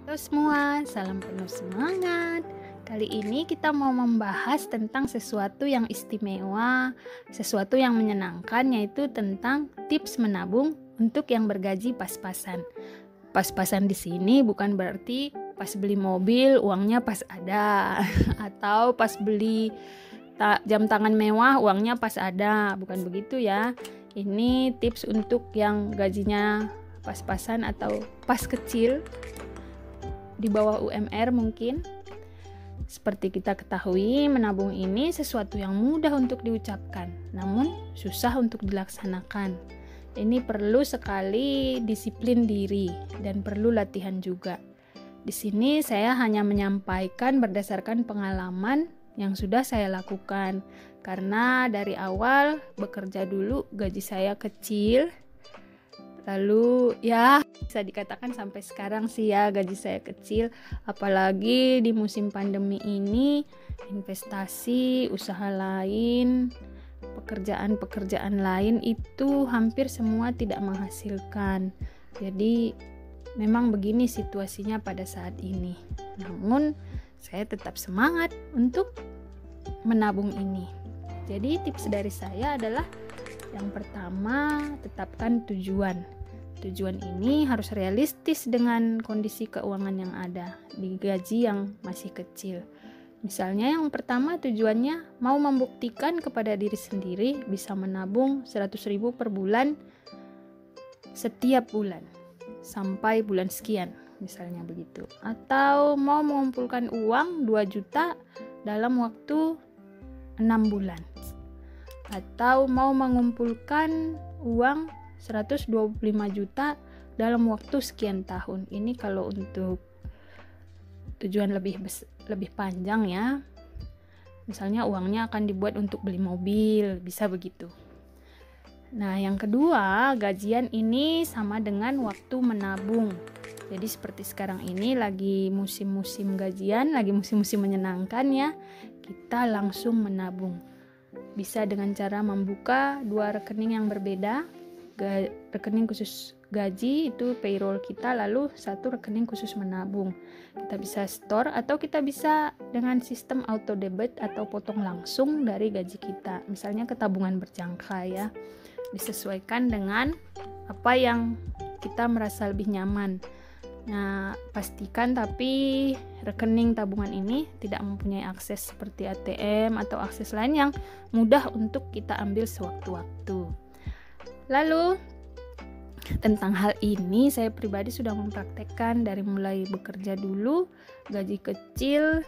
Halo semua, salam penuh semangat. Kali ini kita mau membahas tentang sesuatu yang istimewa, sesuatu yang menyenangkan, yaitu tentang tips menabung untuk yang bergaji pas-pasan. Pas-pasan di sini bukan berarti pas beli mobil uangnya pas ada, atau pas beli jam tangan mewah uangnya pas ada, bukan begitu ya. Ini tips untuk yang gajinya pas-pasan atau pas kecil, di bawah UMR mungkin. Seperti kita ketahui, menabung ini sesuatu yang mudah untuk diucapkan, namun susah untuk dilaksanakan. Ini perlu sekali disiplin diri dan perlu latihan juga. Di sini saya hanya menyampaikan berdasarkan pengalaman yang sudah saya lakukan, karena dari awal bekerja dulu gaji saya kecil. Lalu ya bisa dikatakan sampai sekarang sih ya gaji saya kecil. Apalagi di musim pandemi ini, investasi, usaha lain, pekerjaan-pekerjaan lain itu hampir semua tidak menghasilkan. Jadi memang begini situasinya pada saat ini. Namun saya tetap semangat untuk menabung ini. Jadi tips dari saya adalah yang pertama, tetapkan tujuan. Tujuan ini harus realistis dengan kondisi keuangan yang ada di gaji yang masih kecil. Misalnya yang pertama tujuannya mau membuktikan kepada diri sendiri bisa menabung 100.000 per bulan setiap bulan sampai bulan sekian, misalnya begitu. Atau mau mengumpulkan uang 2 juta dalam waktu 6 bulan. Atau mau mengumpulkan uang 125 juta dalam waktu sekian tahun. Ini kalau untuk tujuan lebih panjang ya. Misalnya uangnya akan dibuat untuk beli mobil, bisa begitu. Nah, yang kedua, gajian ini sama dengan waktu menabung. Jadi seperti sekarang ini lagi musim-musim gajian, lagi musim-musim menyenangkan ya. Kita langsung menabung. Bisa dengan cara membuka 2 rekening yang berbeda. Rekening khusus gaji itu payroll kita, lalu 1 rekening khusus menabung. Kita bisa store atau kita bisa dengan sistem auto debit atau potong langsung dari gaji kita, misalnya ke tabungan berjangka ya. Disesuaikan dengan apa yang kita merasa lebih nyaman. Nah, pastikan tapi rekening tabungan ini tidak mempunyai akses seperti ATM atau akses lain yang mudah untuk kita ambil sewaktu-waktu. Lalu tentang hal ini saya pribadi sudah mempraktekkan dari mulai bekerja dulu, gaji kecil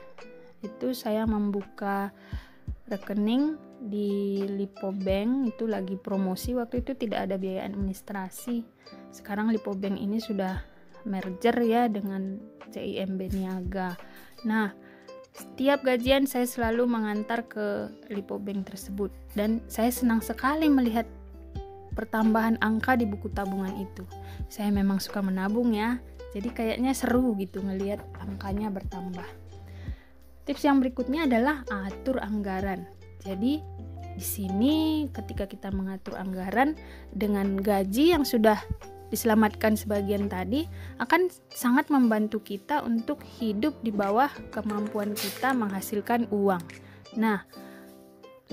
itu saya membuka rekening di Lipo Bank, itu lagi promosi, waktu itu tidak ada biaya administrasi. Sekarang Lipo Bank ini sudah merger ya dengan CIMB Niaga. Nah, setiap gajian saya selalu mengantar ke Lipo Bank tersebut dan saya senang sekali melihat pertambahan angka di buku tabungan itu. Saya memang suka menabung ya, jadi kayaknya seru gitu ngelihat angkanya bertambah. Tips yang berikutnya adalah atur anggaran. Jadi di sini ketika kita mengatur anggaran dengan gaji yang sudah diselamatkan sebagian tadi, akan sangat membantu kita untuk hidup di bawah kemampuan kita menghasilkan uang. Nah,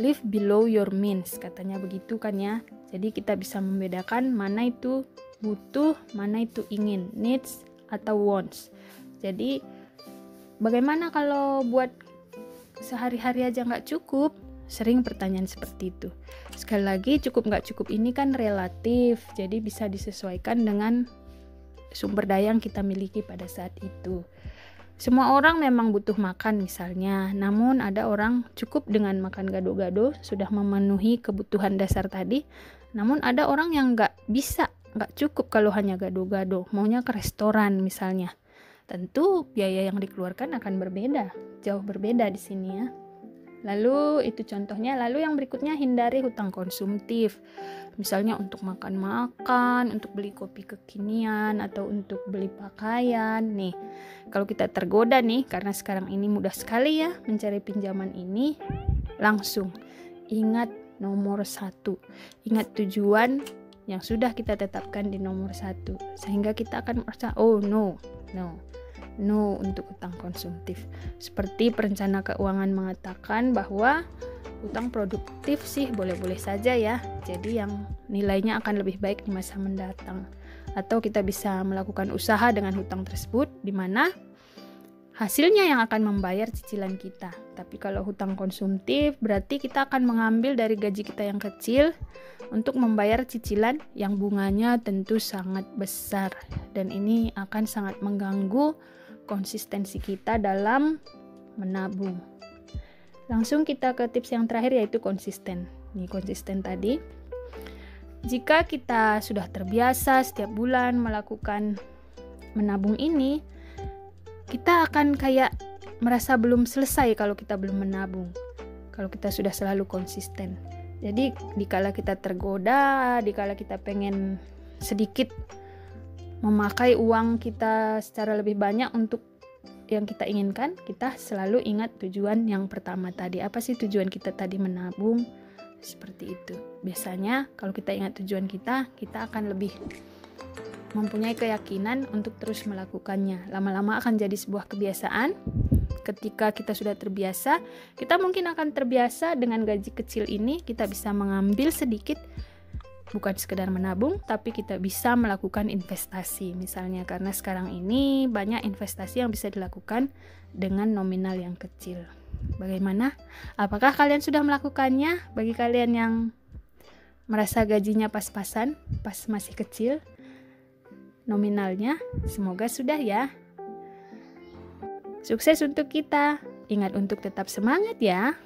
live below your means, katanya begitu kan ya. Jadi kita bisa membedakan mana itu butuh, mana itu ingin, needs atau wants. Jadi bagaimana kalau buat sehari-hari aja nggak cukup? Sering pertanyaan seperti itu. Sekali lagi, cukup nggak cukup ini kan relatif, jadi bisa disesuaikan dengan sumber daya yang kita miliki pada saat itu. Semua orang memang butuh makan misalnya, namun ada orang cukup dengan makan gado-gado, sudah memenuhi kebutuhan dasar tadi. Namun ada orang yang nggak cukup kalau hanya gado-gado, maunya ke restoran misalnya. Tentu biaya yang dikeluarkan akan berbeda, jauh berbeda di sini ya. Lalu itu contohnya. Lalu yang berikutnya, hindari hutang konsumtif. Misalnya untuk makan-makan, untuk beli kopi kekinian, atau untuk beli pakaian. Nih, kalau kita tergoda nih, karena sekarang ini mudah sekali ya mencari pinjaman ini, langsung ingat nomor 1. Ingat tujuan yang sudah kita tetapkan di nomor 1. Sehingga kita akan merasa, oh no. no untuk hutang konsumtif. Seperti perencana keuangan mengatakan bahwa hutang produktif sih boleh-boleh saja ya, jadi yang nilainya akan lebih baik di masa mendatang. Atau kita bisa melakukan usaha dengan hutang tersebut, di mana hasilnya yang akan membayar cicilan kita. Tapi kalau hutang konsumtif, berarti kita akan mengambil dari gaji kita yang kecil untuk membayar cicilan yang bunganya tentu sangat besar. Dan ini akan sangat mengganggu konsistensi kita dalam menabung. Langsung kita ke tips yang terakhir, yaitu konsisten. Ini konsisten tadi. Jika kita sudah terbiasa setiap bulan melakukan menabung ini, kita akan kayak merasa belum selesai kalau kita belum menabung, kalau kita sudah selalu konsisten. Jadi dikala kita tergoda, dikala kita pengen sedikit memakai uang kita secara lebih banyak untuk yang kita inginkan, kita selalu ingat tujuan yang pertama tadi. Apa sih tujuan kita tadi menabung? Seperti itu. Biasanya kalau kita ingat tujuan kita akan lebih mempunyai keyakinan untuk terus melakukannya. Lama-lama akan jadi sebuah kebiasaan. Ketika kita sudah terbiasa, kita mungkin akan terbiasa dengan gaji kecil ini, kita bisa mengambil sedikit, bukan sekedar menabung, tapi kita bisa melakukan investasi. Misalnya karena sekarang ini banyak investasi yang bisa dilakukan dengan nominal yang kecil. Bagaimana? Apakah kalian sudah melakukannya? Bagi kalian yang merasa gajinya pas-pasan, pas masih kecil, nominalnya, semoga sudah ya. Sukses untuk kita. Ingat untuk tetap semangat ya.